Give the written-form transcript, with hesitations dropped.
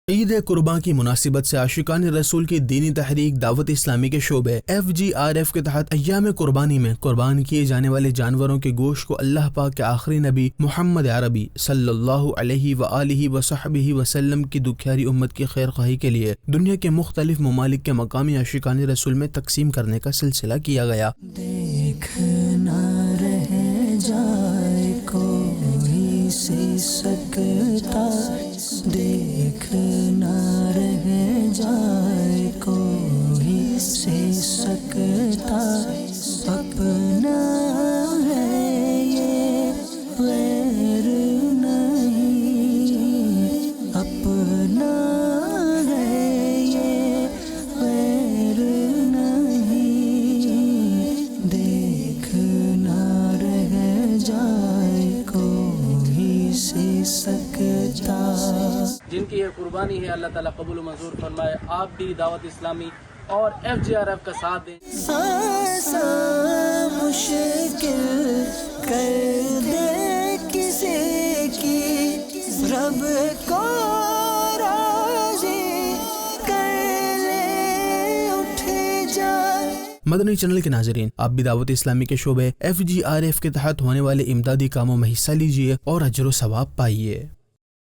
عید قربان کی مناسبت سے عاشقان رسول کی دینی تحریک دعوت اسلامی کے شعبے FGRF کے تحت ایام قربانی میں قربان کیے جانے والے جانوروں کے گوشت کو اللہ پاک کے آخری نبی محمد عربی صلی اللہ علیہ وآلہ وصحبہ وسلم کی دکھیاری امت کی خیر خواہی کے لیے دنیا کے مختلف ممالک کے مقامی عاشقان رسول میں تقسیم کرنے کا سلسلہ کیا گیا۔ دیکھنا رہ جائے کوئی سی سکتا، دیکھنا رہ جائے کوئی سی سکتا، اپنا ہے یہ غیر نہیں، اپنا ہے یہ غیر نہیں، دیکھنا رہ جائے کوئی سی سکتا۔ جن کی یہ قربانی ہے اللہ تعالیٰ قبول و منظور فرمائے۔ آپ بھی دعوت اسلامی اور FGRF کا ساتھ دیں۔ مشکل کر دے کسی کی، رب کو راضی کر لے اٹھ جائے۔ مدنی چینل کے ناظرین، آپ بھی دعوت اسلامی کے شعبے FGRF کے تحت ہونے والے امدادی کاموں میں حصہ لیجئے اور اجر و ثواب پائیے۔